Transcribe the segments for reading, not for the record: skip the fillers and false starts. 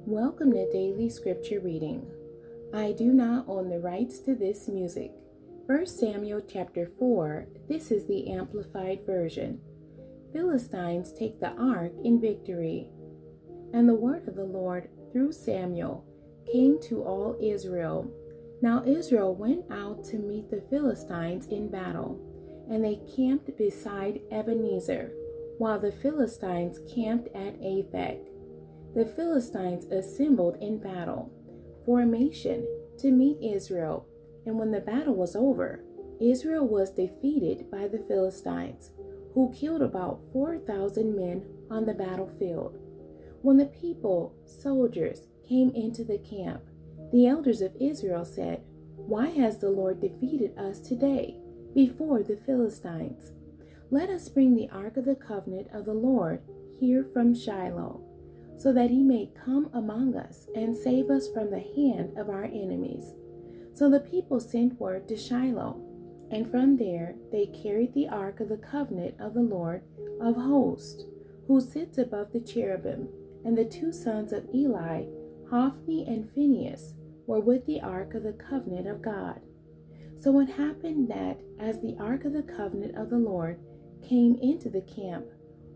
Welcome to Daily Scripture Reading. I do not own the rights to this music. 1 Samuel chapter 4, this is the Amplified Version. Philistines take the ark in victory. And the word of the Lord through Samuel came to all Israel. Now Israel went out to meet the Philistines in battle, and they camped beside Ebenezer, while the Philistines camped at Aphek. The Philistines assembled in battle formation to meet Israel, and when the battle was over, Israel was defeated by the Philistines, who killed about 4,000 men on the battlefield. When the people, soldiers, came into the camp, the elders of Israel said, "Why has the Lord defeated us today before the Philistines? Let us bring the ark of the covenant of the Lord here from Shiloh, so that he may come among us and save us from the hand of our enemies." So the people sent word to Shiloh, and from there they carried the ark of the covenant of the Lord of hosts, who sits above the cherubim, and the two sons of Eli, Hophni and Phinehas, were with the ark of the covenant of God. So it happened that as the ark of the covenant of the Lord came into the camp,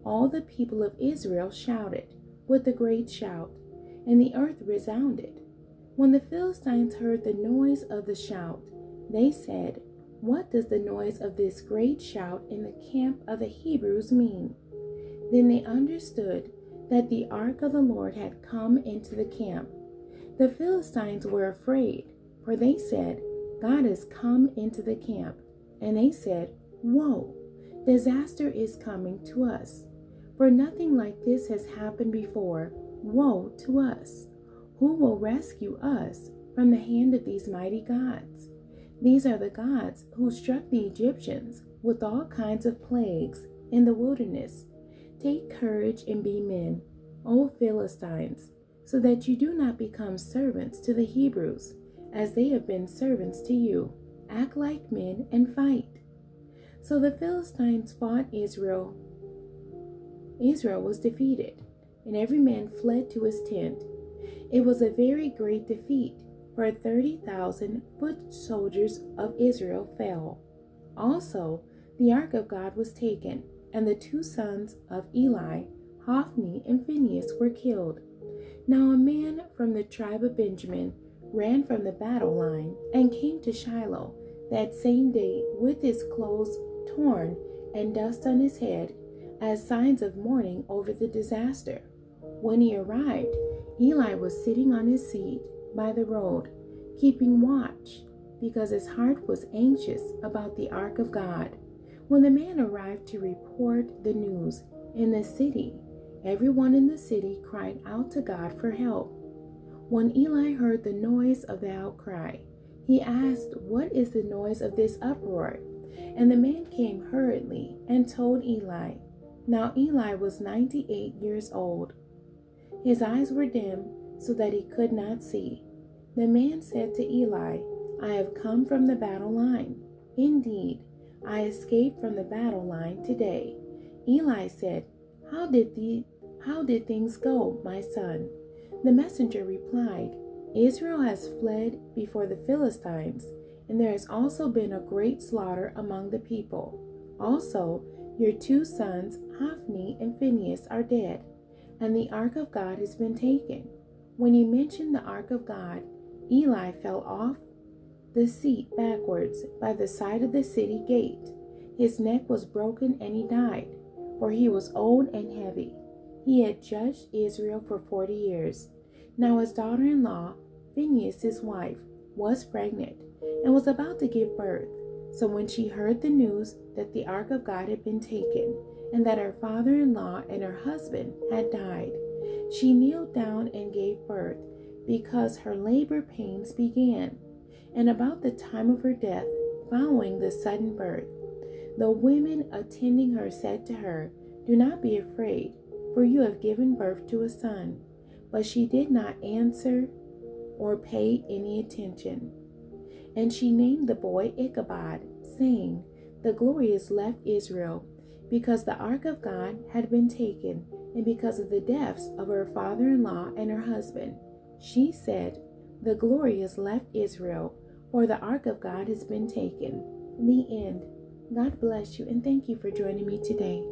all the people of Israel shouted with a great shout, and the earth resounded. When the Philistines heard the noise of the shout, they said, "What does the noise of this great shout in the camp of the Hebrews mean?" Then they understood that the ark of the Lord had come into the camp. The Philistines were afraid, for they said, "God has come into the camp." And they said, "Woe! Disaster is coming to us. For nothing like this has happened before. Woe to us! Who will rescue us from the hand of these mighty gods? These are the gods who struck the Egyptians with all kinds of plagues in the wilderness. Take courage and be men, O Philistines, so that you do not become servants to the Hebrews, as they have been servants to you. Act like men and fight." So the Philistines fought Israel. Israel was defeated, and every man fled to his tent. It was a very great defeat, for 30,000 foot soldiers of Israel fell. Also, the ark of God was taken, and the two sons of Eli, Hophni and Phinehas, were killed. Now a man from the tribe of Benjamin ran from the battle line and came to Shiloh that same day with his clothes torn and dust on his head, as signs of mourning over the disaster. When he arrived, Eli was sitting on his seat by the road, keeping watch, because his heart was anxious about the ark of God. When the man arrived to report the news in the city, everyone in the city cried out to God for help. When Eli heard the noise of the outcry, he asked, "What is the noise of this uproar?" And the man came hurriedly and told Eli. Now Eli was 98 years old. His eyes were dim, so that he could not see. The man said to Eli, "I have come from the battle line. Indeed, I escaped from the battle line today." Eli said, How did things go, my son?" The messenger replied, "Israel has fled before the Philistines, and there has also been a great slaughter among the people. Also, your two sons, Hophni and Phinehas, are dead, and the ark of God has been taken." When he mentioned the ark of God, Eli fell off the seat backwards by the side of the city gate. His neck was broken and he died, for he was old and heavy. He had judged Israel for 40 years. Now his daughter-in-law, Phinehas, his wife, was pregnant and was about to give birth. So when she heard the news that the ark of God had been taken, and that her father-in-law and her husband had died, she kneeled down and gave birth, because her labor pains began. And about the time of her death, following the sudden birth, the women attending her said to her, "Do not be afraid, for you have given birth to a son." But she did not answer or pay any attention. And she named the boy Ichabod, saying, "The glory has left Israel, because the ark of God had been taken, and because of the deaths of her father-in-law and her husband. She said, "The glory has left Israel, for the ark of God has been taken." The end. God bless you, and thank you for joining me today.